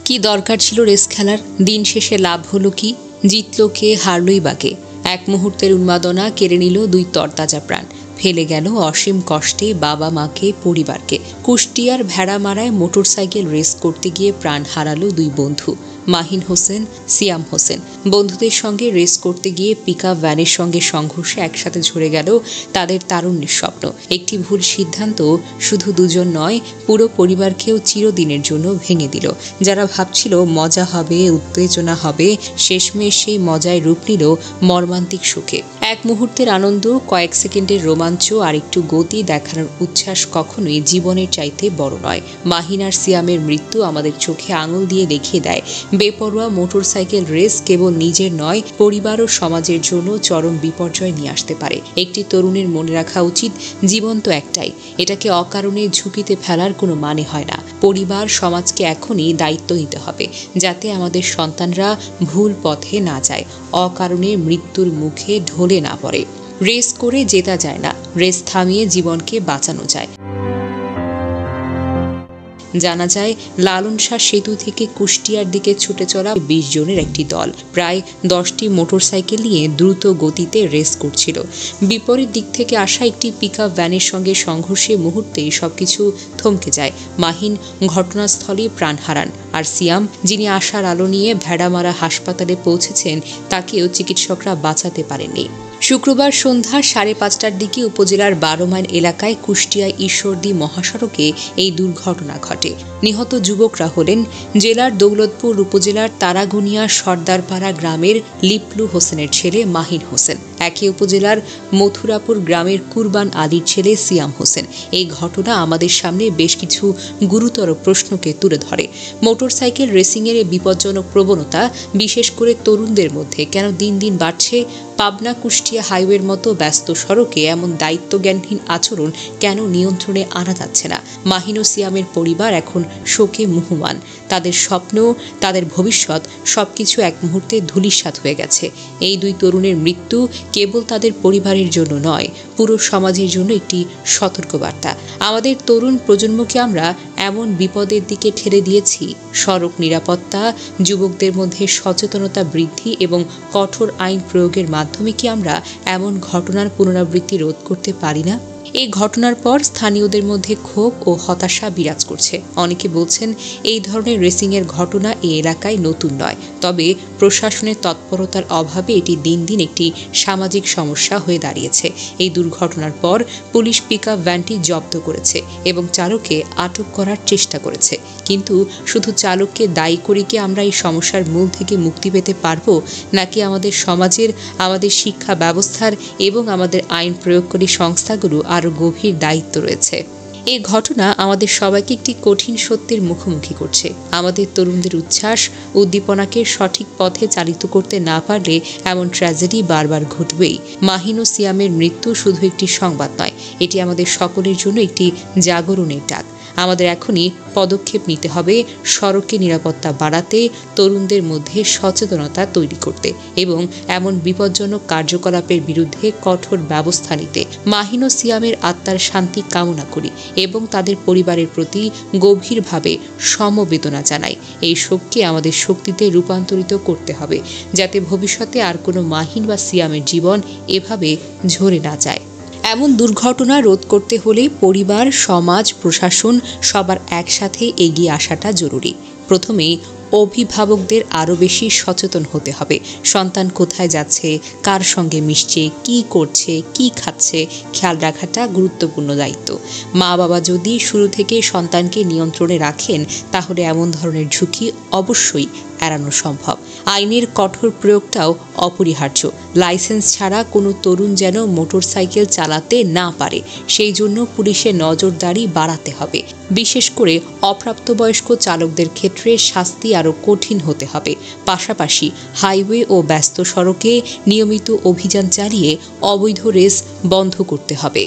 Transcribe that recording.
কি দরকার ছিল রেস খেলার? দিন শেষে লাভ হলো কি? জিতল কে, হারলই বা কে? এক মুহূর্তের উন্মাদনা কেড়ে নিল দুই তরতাজা প্রাণ, ফেলে গেল অসীম কষ্টে বাবা মাকে, পরিবারকে। কুষ্টিয়ার ভেড়ামারায় মোটরসাইকেল রেস করতে গিয়ে প্রাণ হারালো দুই বন্ধু, মাহিন হোসেন, সিয়াম হোসেন। বন্ধুদের সঙ্গে রেস করতে গিয়ে পিকআপ ভ্যানের সঙ্গে সংঘর্ষে একসাথে ঝরে গেল তাদের তারুণ্যের স্বপ্ন। একটি ভুল সিদ্ধান্ত শুধু দুজন নয়, পুরো পরিবারকেও চিরদিনের জন্য ভেঙে দিল। যারা ভাবছিল মজা হবে, উত্তেজনা হবে, শেষমেশ সেই মজায় রূপ নিল মর্মান্তিক সুখে। এক মুহূর্তের আনন্দ, কয়েক সেকেন্ডের রোমাঞ্চ আর একটু গতি দেখানোর উচ্ছ্বাস কখনোই জীবনের চাইতে বড় নয়। মাহিন আর সিয়ামের মৃত্যু আমাদের চোখে আঙুল দিয়ে দেখিয়ে দেয়, বেপরোয়া মোটরসাইকেল রেস কেবল নিজের নয়, পরিবার ও সমাজের জন্য চরম বিপর্যয় নিয়ে আসতে পারে। একটি তরুণের মনে রাখা উচিত, জীবন তো একটাই, এটাকে অকারণে ঝুঁকিতে ফেলার কোনো মানে হয় না। পরিবার, সমাজকে এখনই দায়িত্ব নিতে হবে, যাতে আমাদের সন্তানরা ভুল পথে না যায়, অকারণে মৃত্যুর মুখে ঢলে না পড়ে। রেস করে জেতা যায় না, রেস থামিয়ে জীবনকে বাঁচানো যায়। জানা যায়, লালন শাহ সেতু থেকে কুষ্টিয়ার দিকে ছুটে চলা ২০ জনের একটি দল প্রায় ১০টি মোটরসাইকেল নিয়ে দ্রুত গতিতে রেস করছিল। বিপরীত দিক থেকে আসা একটি পিকআপ ভ্যানের সঙ্গে সংঘর্ষে মুহূর্তেই সবকিছু থমকে যায়। মাহিন ঘটনাস্থলে প্রাণ হারান, আর সিয়াম, যিনি আশার আলো নিয়ে ভেড়ামারা হাসপাতালে পৌঁছেছেন, তাকেও চিকিৎসকরা বাঁচাতে পারেননি। শুক্রবার সন্ধ্যা ৫:৩০টার দিকে উপজেলার ১২ মাইল এলাকায় কুষ্টিয়া ঈশ্বরদী মহাসড়কে এই দুর্ঘটনা ঘটে। নিহত যুবকরা হলেন জেলার দৌলতপুর উপজেলার তারাগুনিয়া সর্দারপাড়া গ্রামের লিপলু হোসেনের ছেলে মাহিন হোসেন, একই উপজেলার মথুরাপুর গ্রামের কুরবান আলীর ছেলে সিয়াম হোসেন। এই ঘটনা আমাদের সামনে বেশ কিছু গুরুতর প্রশ্নকে তুলে ধরে। মোটরসাইকেল রেসিংয়ের এই বিপজ্জনক প্রবণতা, বিশেষ করে তরুণদের মধ্যে, কেন দিন দিন বাড়ছে? পাবনা কুষ্টিয়া হাইওয়ের মতো ব্যস্ত সড়কে এমন দায়িত্বজ্ঞানহীন আচরণ কেন নিয়ন্ত্রণে আনা যাচ্ছে না? মাহিন ও সিয়ামের পরিবার এখন শোকে মুহ্যমান। তাদের স্বপ্ন, তাদের ভবিষ্যৎ সবকিছু এক মুহূর্তে ধূলিসাৎ হয়ে গেছে। এই দুই তরুণের মৃত্যু কেবল তাদের পরিবারের জন্য নয়, পুরো সমাজের জন্য একটি সতর্কবার্তা। আমাদের তরুণ প্রজন্মকে আমরা এমন বিপদের দিকে ঠেলে দিয়েছি। সড়ক নিরাপত্তা, যুবকদের মধ্যে সচেতনতা বৃদ্ধি এবং কঠোর আইন প্রয়োগের মাধ্যমে কি আমরা এমন ঘটনার পুনরাবৃত্তি রোধ করতে পারি না? এই ঘটনার পর স্থানীয়দের মধ্যে ক্ষোভ ও হতাশা বিরাজ করছে। অনেকে বলছেন, এই ধরনের রেসিংয়ের ঘটনা এই এলাকায় নতুন নয়, তবে প্রশাসনের তৎপরতার অভাবে এটি দিন দিন একটি সামাজিক সমস্যা হয়ে দাঁড়িয়েছে। এই দুর্ঘটনার পর পুলিশ পিকআপ ভ্যানটি জব্দ করেছে এবং চালককে আটক করার চেষ্টা করেছে। কিন্তু শুধু চালককে দায়ী করে কি আমরা এই সমস্যার মূল থেকে মুক্তি পেতে পারবো? নাকি আমাদের সমাজের, আমাদের শিক্ষা ব্যবস্থার এবং আমাদের আইন প্রয়োগকারী সংস্থাগুলো আরও গভীর দায়িত্ব রয়েছে? এই ঘটনা আমাদের সবাইকে একটি কঠিন সত্যের মুখোমুখি করছে। আমাদের তরুণদের উচ্ছ্বাস, উদ্দীপনাকে সঠিক পথে চালিত করতে না পারলে এমন ট্র্যাজেডি বারবার ঘটবেই। মাহিন ও সিয়ামের মৃত্যু শুধু একটি সংবাদ নয়, এটি আমাদের সকলের জন্য একটি জাগরণের ডাক। আমাদের এখনই পদক্ষেপ নিতে হবে, সড়কে নিরাপত্তা বাড়াতে, তরুণদের মধ্যে সচেতনতা তৈরি করতে এবং এমন বিপজ্জনক কার্যকলাপের বিরুদ্ধে কঠোর ব্যবস্থা নিতে। মাহিন ও সিয়ামের আত্মার শান্তি কামনা করি এবং তাদের পরিবারের প্রতি গভীরভাবে সমবেদনা জানাই। এই শোককে আমাদের শক্তিতে রূপান্তরিত করতে হবে, যাতে ভবিষ্যতে আর কোনো মাহিন বা সিয়ামের জীবন এভাবে ঝরে না যায়। এমন দুর্ঘটনা রোধ করতে হলে পরিবার, সমাজ, প্রশাসন সবার একসাথে এগিয়ে আসাটা জরুরি। প্রথমেই অভিভাবকদের আরও বেশি সচেতন হতে হবে। সন্তান কোথায় যাচ্ছে, কার সঙ্গে মিশছে, কি করছে, কি খাচ্ছে, খেয়াল রাখাটা গুরুত্বপূর্ণ দায়িত্ব। মা বাবা যদি শুরু থেকে সন্তানকে নিয়ন্ত্রণে রাখেন, তাহলে এমন ধরনের ঝুঁকি অবশ্যই এড়ানো সম্ভব। আইনের কঠোর প্রয়োগটাও অপরিহার্য। লাইসেন্স ছাড়া কোনো তরুণ যেন মোটরসাইকেল চালাতে না পারে, সেই জন্য পুলিশের নজরদারি বাড়াতে হবে। বিশেষ করে অপ্রাপ্তবয়স্ক চালকদের ক্ষেত্রে শাস্তি আরও কঠিন হতে হবে। পাশাপাশি হাইওয়ে ও ব্যস্ত সড়কে নিয়মিত অভিযান চালিয়ে অবৈধ রেস বন্ধ করতে হবে।